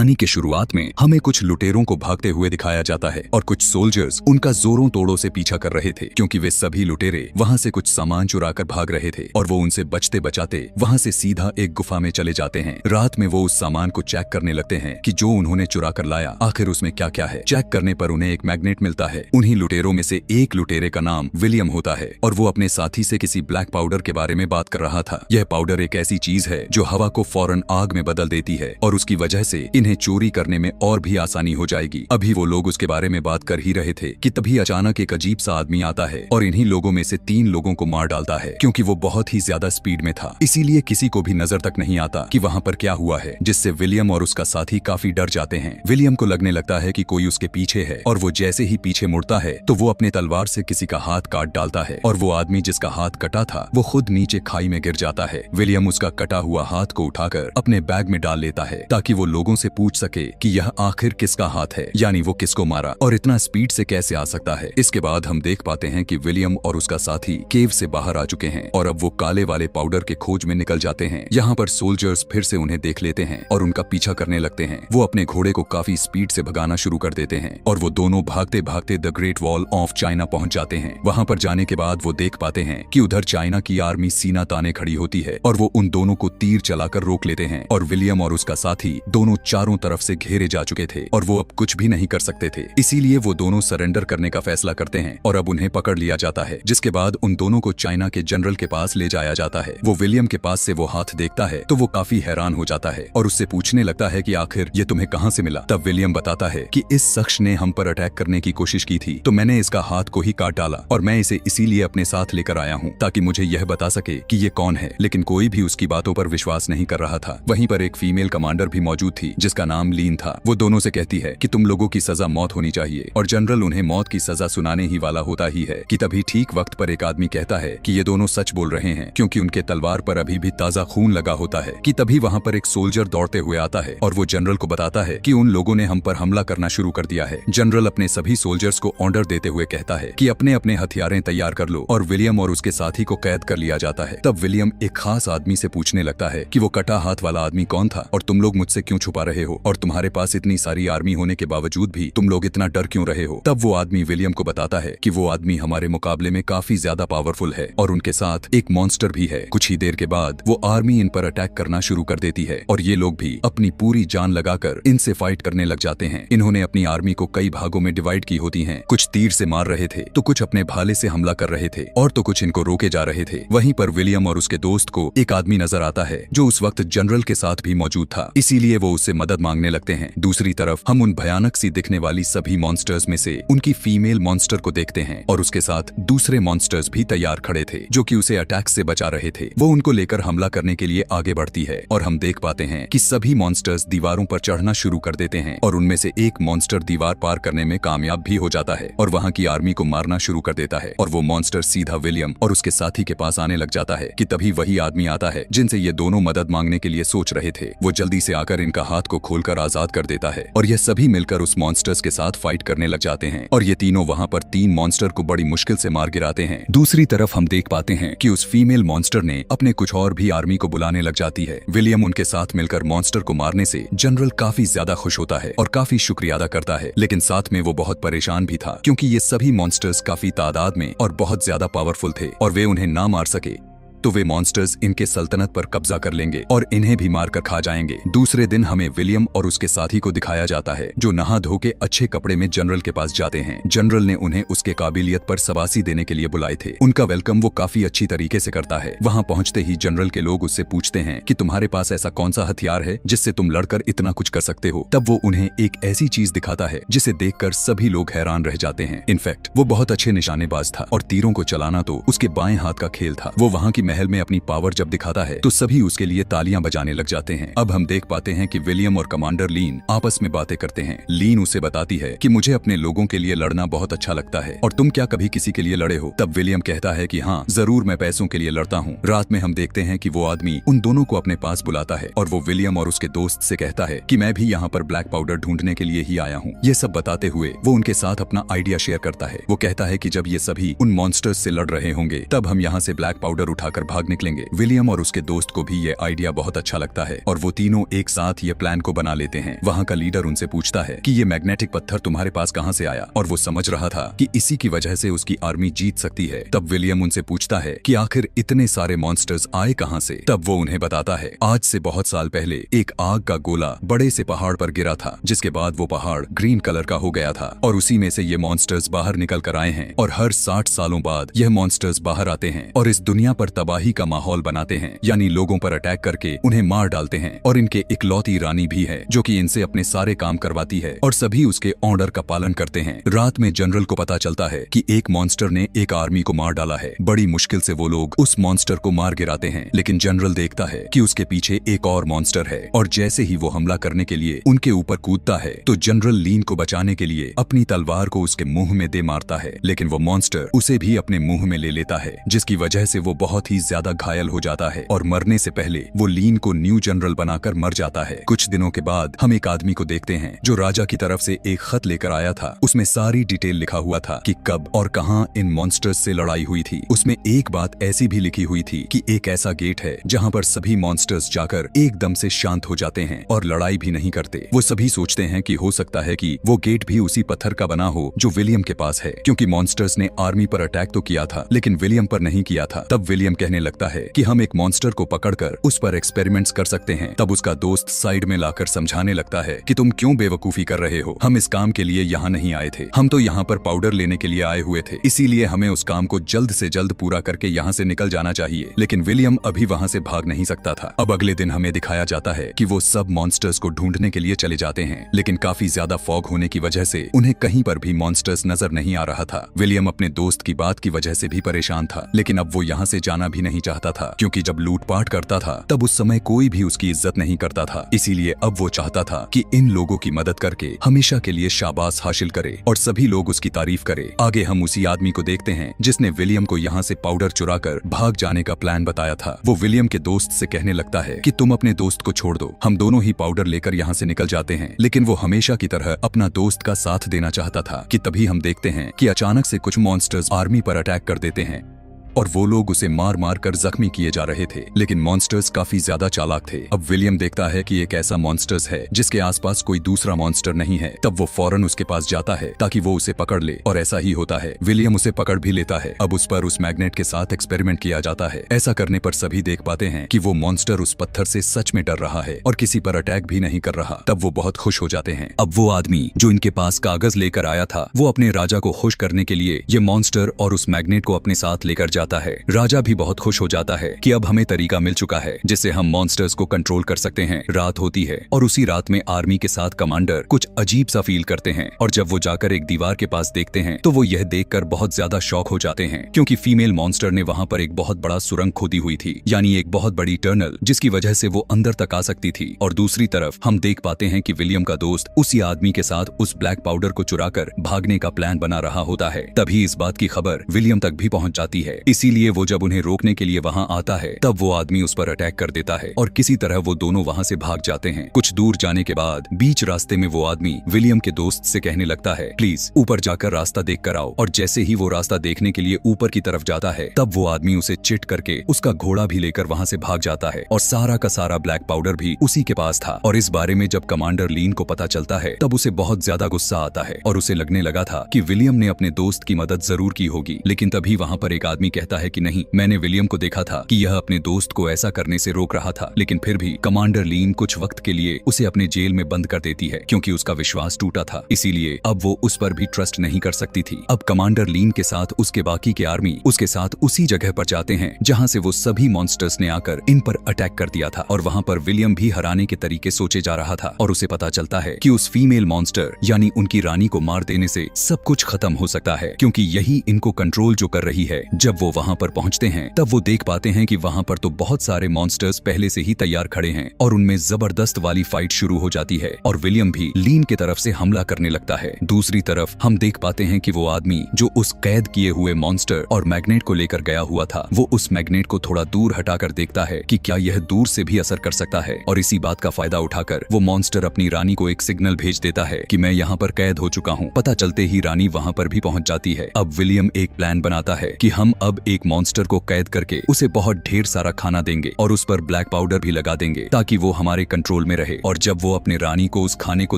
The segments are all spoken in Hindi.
कहानी के शुरुआत में हमें कुछ लुटेरों को भागते हुए दिखाया जाता है और कुछ सोल्जर्स उनका जोरों तोड़ों से पीछा कर रहे थे, क्योंकि वे सभी लुटेरे वहां से कुछ सामान चुरा कर भाग रहे थे और वो उनसे बचते बचाते वहां से सीधा एक गुफा में चले जाते हैं। रात में वो उस सामान को चेक करने लगते हैं कि जो उन्होंने चुरा कर लाया आखिर उसमें क्या क्या है। चेक करने पर उन्हें एक मैग्नेट मिलता है। उन्हीं लुटेरों में से एक लुटेरे का नाम विलियम होता है और वो अपने साथी से किसी ब्लैक पाउडर के बारे में बात कर रहा था। यह पाउडर एक ऐसी चीज है जो हवा को फौरन आग में बदल देती है और उसकी वजह से इन्हें चोरी करने में और भी आसानी हो जाएगी। अभी वो लोग उसके बारे में बात कर ही रहे थे कि तभी अचानक एक अजीब सा आदमी आता है और इन्हीं लोगों में से 3 लोगों को मार डालता है, क्योंकि वो बहुत ही ज्यादा स्पीड में था, इसीलिए किसी को भी नजर तक नहीं आता कि वहाँ पर क्या हुआ है, जिससे विलियम और उसका साथी काफी डर जाते हैं। विलियम को लगने लगता है कि कोई उसके पीछे है और वो जैसे ही पीछे मुड़ता है तो वो अपने तलवार से किसी का हाथ काट डालता है और वो आदमी जिसका हाथ कटा था वो खुद नीचे खाई में गिर जाता है। विलियम उसका कटा हुआ हाथ को उठाकर अपने बैग में डाल लेता है ताकि वो लोगों से पूछ सके कि यह आखिर किसका हाथ है, यानी वो किसको मारा और इतना स्पीड से कैसे आ सकता है। इसके बाद हम देख पाते हैं कि विलियम और उसका साथी केव से बाहर आ चुके हैं और अब वो काले वाले पाउडर के खोज में निकल जाते हैं। यहाँ पर सोल्जर्स फिर से उन्हें देख लेते हैं और उनका पीछा करने लगते हैं। वो अपने घोड़े को काफी स्पीड से भगाना शुरू कर देते हैं और वो दोनों भागते भागते the great wall of China पहुंच जाते हैं। वहाँ पर जाने के बाद वो देख पाते हैं कि उधर चाइना की आर्मी सीना ताने खड़ी होती है और वो उन दोनों को तीर चलाकर रोक लेते हैं और विलियम और उसका साथी दोनों चारों तरफ से घेरे जा चुके थे और वो अब कुछ भी नहीं कर सकते थे, इसीलिए वो दोनों सरेंडर करने का फैसला करते हैं और अब उन्हें पकड़ लिया जाता है। जिसके बाद उन दोनों को चाइना के जनरल के पास ले जाया जाता है। वो विलियम के पास से वो हाथ देखता है तो वो काफी हैरान हो जाता है और उससे पूछने लगता है कि आखिर ये तुम्हें कहाँ से मिला। तब विलियम बताता है कि इस शख्स ने हम पर अटैक करने की कोशिश की थी तो मैंने इसका हाथ को ही काट डाला और मैं इसे इसीलिए अपने साथ लेकर आया हूँ ताकि मुझे यह बता सके कि ये कौन है। लेकिन कोई भी उसकी बातों पर विश्वास नहीं कर रहा था। वहीं पर एक फीमेल कमांडर भी मौजूद थी जिसका नाम लीन था। वो दोनों से कहती है कि तुम लोगों की सजा मौत होनी चाहिए और जनरल उन्हें मौत की सजा सुनाने ही वाला होता ही है कि तभी ठीक वक्त पर एक आदमी कहता है कि ये दोनों सच बोल रहे हैं, क्योंकि उनके तलवार पर अभी भी ताजा खून लगा होता है। कि तभी वहाँ पर एक सोल्जर दौड़ते हुए आता है और वो जनरल को बताता है कि उन लोगों ने हम पर हमला करना शुरू कर दिया है। जनरल अपने सभी सोल्जर्स को ऑर्डर देते हुए कहता है कि अपने अपने हथियारें तैयार कर लो और विलियम और उसके साथी को कैद कर लिया जाता है। तब विलियम एक खास आदमी से पूछने लगता है कि वो कटा हाथ वाला आदमी कौन था और तुम लोग मुझसे क्यों छुपा रहे हो और तुम्हारे पास इतनी सारी आर्मी होने के बावजूद भी तुम लोग इतना डर क्यों रहे हो। तब वो आदमी विलियम को बताता है कि वो आदमी हमारे मुकाबले में काफी ज्यादा पावरफुल है और उनके साथ एक मॉन्स्टर भी है। कुछ ही देर के बाद वो आर्मी इन पर अटैक करना शुरू कर देती है और ये लोग भी अपनी पूरी जान लगाकर इनसे फाइट करने लग जाते हैं। इन्होंने अपनी आर्मी को कई भागों में डिवाइड की होती है। कुछ तीर से मार रहे थे तो कुछ अपने भाले से हमला कर रहे थे और तो कुछ इनको रोके जा रहे थे। वहीं पर विलियम और उसके दोस्त को एक आदमी नजर आता है जो उस वक्त जनरल के साथ भी मौजूद था, इसीलिए वो उससे मदद मांगने लगते हैं। दूसरी तरफ हम उन भयानक सी दिखने वाली सभी मॉन्स्टर्स में से उनकी फीमेल मॉन्स्टर को देखते हैं और उसके साथ दूसरे मॉन्स्टर्स भी तैयार खड़े थे जो कि उसे अटैक से बचा रहे थे। वो उनको लेकर हमला करने के लिए आगे बढ़ती है और हम देख पाते हैं कि सभी मॉन्स्टर्स दीवारों पर चढ़ना शुरू कर देते हैं और उनमें से एक मॉन्स्टर दीवार पार करने में कामयाब भी हो जाता है और वहाँ की आर्मी को मारना शुरू कर देता है और वो मॉन्स्टर सीधा विलियम और उसके साथी के पास आने लग जाता है। कि तभी वही आदमी आता है जिनसे ये दोनों मदद मांगने के लिए सोच रहे थे। वो जल्दी से आकर इनका हाथ को खोलकर आजाद कर देता है और ये सभी मिलकर उस मॉन्स्टर्स के साथ फाइट करने लग जाते हैं और ये तीनों वहाँ पर 3 मॉन्स्टर को बड़ी मुश्किल से मार गिराते हैं। दूसरी तरफ हम देख पाते हैं कि उस फीमेल मॉन्स्टर ने अपने कुछ और भी आर्मी को बुलाने लग जाती है। विलियम उनके साथ मिलकर मॉन्स्टर को मारने से जनरल काफी ज्यादा खुश होता है और काफी शुक्रिया अदा करता है, लेकिन साथ में वो बहुत परेशान भी था क्योंकि ये सभी मॉन्स्टर्स काफी तादाद में और बहुत ज्यादा पावरफुल थे और वे उन्हें ना मार सके तो वे मॉन्स्टर्स इनके सल्तनत पर कब्जा कर लेंगे और इन्हें भी मारकर खा जाएंगे। दूसरे दिन हमें विलियम और उसके साथी को दिखाया जाता है जो नहा धो के अच्छे कपड़े में जनरल के पास जाते हैं। जनरल ने उन्हें उसके काबिलियत पर शाबाशी देने के लिए बुलाए थे। उनका वेलकम वो काफी अच्छी तरीके से करता है। वहाँ पहुँचते ही जनरल के लोग उससे पूछते हैं कि तुम्हारे पास ऐसा कौन सा हथियार है जिससे तुम लड़कर इतना कुछ कर सकते हो। तब वो उन्हें एक ऐसी चीज दिखाता है जिसे देखकर सभी लोग हैरान रह जाते हैं। इनफैक्ट वो बहुत अच्छे निशानेबाज था और तीरों को चलाना तो उसके बाएं हाथ का खेल था। वो वहाँ की महल में अपनी पावर जब दिखाता है तो सभी उसके लिए तालियां बजाने लग जाते हैं। अब हम देख पाते हैं कि विलियम और कमांडर लीन आपस में बातें करते हैं। लीन उसे बताती है कि मुझे अपने लोगों के लिए लड़ना बहुत अच्छा लगता है और तुम क्या कभी किसी के लिए लड़े हो। तब विलियम कहता है कि हाँ जरूर, मैं पैसों के लिए लड़ता हूँ। रात में हम देखते हैं कि वो आदमी उन दोनों को अपने पास बुलाता है और वो विलियम और उसके दोस्त से कहता है कि मैं भी यहाँ पर ब्लैक पाउडर ढूंढने के लिए ही आया हूँ। ये सब बताते हुए वो उनके साथ अपना आइडिया शेयर करता है। वो कहता है कि जब ये सभी उन मॉन्स्टर्स से लड़ रहे होंगे तब हम यहाँ से ब्लैक पाउडर उठाकर उठाकर भाग निकलेंगे। विलियम और उसके दोस्त को भी ये आइडिया बहुत अच्छा लगता है और वो तीनों एक साथ ये प्लान को बना लेते हैं। वहाँ का लीडर उनसे पूछता है कि ये मैग्नेटिक पत्थर तुम्हारे पास कहाँ से आया, और वो समझ रहा था कि इसी की वजह से उसकी आर्मी जीत सकती है। तब विलियम उनसे पूछता है कि आखिर इतने सारे मॉन्स्टर्स आए कहाँ से। तब वो उन्हें बताता है आज से बहुत साल पहले एक आग का गोला बड़े से पहाड़ पर गिरा था, जिसके बाद वो पहाड़ ग्रीन कलर का हो गया था और उसी में से ये मॉन्स्टर्स बाहर निकल कर आए हैं और हर 60 सालों बाद यह मॉन्स्टर्स बाहर आते हैं और इस दुनिया पर तबाही का माहौल बनाते हैं, यानी लोगों पर अटैक करके उन्हें मार डालते हैं। और इनके इकलौती रानी भी है जो कि इनसे अपने सारे काम करवाती है और सभी उसके ऑर्डर का पालन करते हैं। रात में जनरल को पता चलता है कि एक मॉन्स्टर ने एक आर्मी को मार डाला है। बड़ी मुश्किल से वो लोग उस मॉन्स्टर को मार गिराते हैं, लेकिन जनरल देखता है कि उसके पीछे एक और मॉन्स्टर है और जैसे ही वो हमला करने के लिए उनके ऊपर कूदता है तो जनरल लीन को बचाने के लिए अपनी तलवार को उसके मुंह में दे मारता है, लेकिन वो मॉन्स्टर उसे भी अपने मुंह में ले लेता है, जिसकी वजह से वो बहुत ही ज्यादा घायल हो जाता है और मरने से पहले वो लीन को न्यू जनरल बनाकर मर जाता है। कुछ दिनों के बाद हम एक आदमी को देखते हैं जो राजा की तरफ से एक खत लेकर आया था। उसमें सारी डिटेल लिखा हुआ था कि कब और कहां इन मॉन्स्टर्स से लड़ाई हुई थी। उसमें एक बात ऐसी भी लिखी हुई थी कि एक ऐसा गेट है जहां पर सभी मॉन्स्टर्स जाकर एकदम से शांत हो जाते हैं और लड़ाई भी नहीं करते। वो सभी सोचते हैं कि हो सकता है कि वो गेट भी उसी पत्थर का बना हो जो विलियम के पास है, क्योंकि मॉन्स्टर्स ने आर्मी पर अटैक तो किया था लेकिन विलियम पर नहीं किया था। तब विलियम कहने लगता है कि हम एक मॉन्स्टर को पकड़कर उस पर एक्सपेरिमेंट्स कर सकते हैं। तब उसका दोस्त साइड में लाकर समझाने लगता है कि तुम क्यों बेवकूफी कर रहे हो, हम इस काम के लिए यहाँ नहीं आए थे, हम तो यहाँ पर पाउडर लेने के लिए आए हुए थे, इसीलिए हमें उस काम को जल्द से जल्द पूरा करके यहाँ से निकल जाना चाहिए। लेकिन विलियम अभी वहाँ से भाग नहीं सकता था। अब अगले दिन हमें दिखाया जाता है कि वो सब मॉन्स्टर्स को ढूंढने के लिए चले जाते हैं, लेकिन काफी ज्यादा फॉग होने की वजह से उन्हें कहीं पर भी मॉन्स्टर्स नजर नहीं आ रहा था। विलियम अपने दोस्त की बात की वजह से भी परेशान था, लेकिन अब वो यहाँ से जाना भी नहीं चाहता था, क्योंकि जब लूटपाट करता था तब उस समय कोई भी उसकी इज्जत नहीं करता था। इसीलिए अब वो चाहता था कि इन लोगों की मदद करके हमेशा के लिए शाबाश हासिल करे और सभी लोग उसकी तारीफ करे। आगे हम उसी आदमी को देखते हैं जिसने विलियम को यहाँ से पाउडर चुराकर भाग जाने का प्लान बताया था। वो विलियम के दोस्त से कहने लगता है कि तुम अपने दोस्त को छोड़ दो, हम दोनों ही पाउडर लेकर यहाँ से निकल जाते हैं। लेकिन वो हमेशा की तरह अपना दोस्त का साथ देना चाहता था कि तभी हम देखते हैं कि अचानक से कुछ मॉन्स्टर्स आर्मी पर अटैक कर देते हैं और वो लोग उसे मार मार कर जख्मी किए जा रहे थे, लेकिन मॉन्स्टर्स काफी ज्यादा चालाक थे। अब विलियम देखता है कि एक ऐसा मॉन्स्टर्स है जिसके आसपास कोई दूसरा मॉन्स्टर नहीं है। तब वो फौरन उसके पास जाता है ताकि वो उसे पकड़ ले और ऐसा ही होता है, विलियम उसे पकड़ भी लेता है। अब उस पर उस मैग्नेट के साथ एक्सपेरिमेंट किया जाता है। ऐसा करने पर सभी देख पाते हैं कि वो मॉन्स्टर उस पत्थर से सच में डर रहा है और किसी पर अटैक भी नहीं कर रहा। तब वो बहुत खुश हो जाते हैं। अब वो आदमी जो इनके पास कागज लेकर आया था वो अपने राजा को खुश करने के लिए ये मॉन्स्टर और उस मैग्नेट को अपने साथ लेकर जाता है। राजा भी बहुत खुश हो जाता है कि अब हमें तरीका मिल चुका है जिससे हम मॉन्स्टर्स को कंट्रोल कर सकते हैं। रात होती है और उसी रात में आर्मी के साथ कमांडर कुछ अजीब सा फील करते हैं और जब वो जाकर एक दीवार के पास देखते हैं तो वो यह देखकर बहुत ज्यादा शॉक हो जाते हैं, क्योंकि फीमेल मॉन्स्टर ने वहाँ पर एक बहुत बड़ा सुरंग खोदी हुई थी, यानी एक बहुत बड़ी टनल, जिसकी वजह से वो अंदर तक आ सकती थी। और दूसरी तरफ हम देख पाते हैं कि विलियम का दोस्त उसी आदमी के साथ उस ब्लैक पाउडर को चुराकर भागने का प्लान बना रहा होता है। तभी इस बात की खबर विलियम तक भी पहुंच जाती है, इसीलिए वो जब उन्हें रोकने के लिए वहां आता है तब वो आदमी उस पर अटैक कर देता है और किसी तरह वो दोनों वहां से भाग जाते हैं। कुछ दूर जाने के बाद बीच रास्ते में वो आदमी विलियम के दोस्त से कहने लगता है प्लीज ऊपर जाकर रास्ता देख कर आओ। और जैसे ही वो रास्ता देखने के लिए ऊपर की तरफ जाता है तब वो आदमी उसे चिट करके उसका घोड़ा भी लेकर वहां से भाग जाता है और सारा का सारा ब्लैक पाउडर भी उसी के पास था। और इस बारे में जब कमांडर लीन को पता चलता है तब उसे बहुत ज्यादा गुस्सा आता है और उसे लगने लगा था कि विलियम ने अपने दोस्त की मदद जरूर की होगी। लेकिन तभी वहां पर एक आदमी कहता है कि नहीं, मैंने विलियम को देखा था कि यह अपने दोस्त को ऐसा करने से रोक रहा था। लेकिन फिर भी कमांडर लीन कुछ वक्त के लिए उसे अपने जेल में बंद कर देती है, क्योंकि उसका विश्वास टूटा था, इसीलिए अब वो उस पर भी ट्रस्ट नहीं कर सकती थी। अब कमांडर लीन के साथ उसके बाकी के आर्मी उसके साथ उसी जगह पर जाते हैं जहां से वो सभी मॉन्स्टर्स ने आकर इन पर अटैक कर दिया था। और वहां पर विलियम भी हराने के तरीके सोचे जा रहा था और उसे पता चलता है कि उस फीमेल मॉन्स्टर यानी उनकी रानी को मार देने से सब कुछ खत्म हो सकता है, क्योंकि यही इनको कंट्रोल जो कर रही है। जब वो वहां पर पहुंचते हैं तब वो देख पाते हैं कि वहां पर तो बहुत सारे मॉन्स्टर्स पहले से ही तैयार खड़े हैं और उनमें जबरदस्त वाली फाइट शुरू हो जाती है और विलियम भी लीन की तरफ से हमला करने लगता है। दूसरी तरफ हम देख पाते हैं कि वो आदमी जो उस कैद किए हुए मॉन्स्टर और मैग्नेट को लेकर गया हुआ था वो उस मैग्नेट को थोड़ा दूर हटाकर देखता है कि क्या यह दूर से भी असर कर सकता है। और इसी बात का फायदा उठाकर वो मॉन्स्टर अपनी रानी को एक सिग्नल भेज देता है कि मैं यहाँ पर कैद हो चुका हूँ। पता चलते ही रानी वहाँ पर भी पहुँच जाती है। अब विलियम एक प्लान बनाता है कि हम अब अब एक मॉन्स्टर को कैद करके उसे बहुत ढेर सारा खाना देंगे और उस पर ब्लैक पाउडर भी लगा देंगे ताकि वो हमारे कंट्रोल में रहे। और जब वो अपने रानी को उस खाने को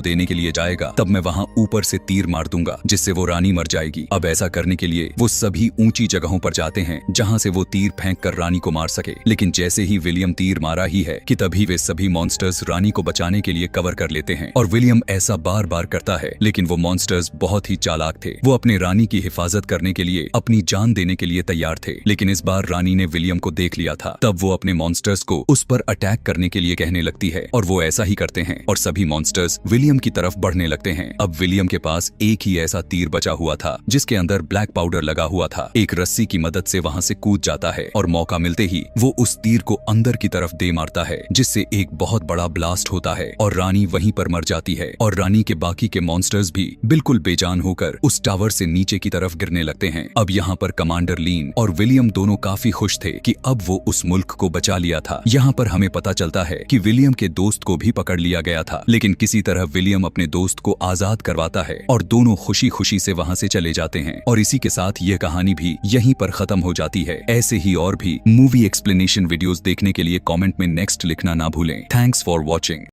देने के लिए जाएगा तब मैं वहाँ ऊपर से तीर मार दूंगा जिससे वो रानी मर जाएगी। अब ऐसा करने के लिए वो सभी ऊंची जगहों पर जाते हैं जहाँ से वो तीर फेंक कर रानी को मार सके। लेकिन जैसे ही विलियम तीर मारा ही है कि तभी वे सभी मॉन्स्टर्स रानी को बचाने के लिए कवर कर लेते हैं। और विलियम ऐसा बार बार करता है, लेकिन वो मॉन्स्टर्स बहुत ही चालाक थे। वो अपने रानी की हिफाजत करने के लिए अपनी जान देने के लिए तैयार थे। लेकिन इस बार रानी ने विलियम को देख लिया था। तब वो अपने मॉन्स्टर्स को उस पर अटैक करने के लिए कहने लगती है और वो ऐसा ही करते हैं और सभी मॉन्स्टर्स विलियम की तरफ बढ़ने लगते हैं। अब विलियम के पास एक ही ऐसा तीर बचा हुआ था जिसके अंदर ब्लैक पाउडर लगा हुआ था। एक रस्सी की मदद से वहाँ से कूद जाता है और मौका मिलते ही वो उस तीर को अंदर की तरफ दे मारता है जिससे एक बहुत बड़ा ब्लास्ट होता है और रानी वहीं पर मर जाती है। और रानी के बाकी के मॉन्स्टर्स भी बिल्कुल बेजान होकर उस टावर से नीचे की तरफ गिरने लगते हैं। अब यहाँ पर कमांडर लीन और विलियम दोनों काफी खुश थे कि अब वो उस मुल्क को बचा लिया था। यहाँ पर हमें पता चलता है कि विलियम के दोस्त को भी पकड़ लिया गया था, लेकिन किसी तरह विलियम अपने दोस्त को आजाद करवाता है और दोनों खुशी खुशी से वहाँ से चले जाते हैं। और इसी के साथ यह कहानी भी यहीं पर खत्म हो जाती है। ऐसे ही और भी मूवी एक्सप्लेनेशन वीडियोस देखने के लिए कमेंट में नेक्स्ट लिखना ना भूलें। Thanks for watching.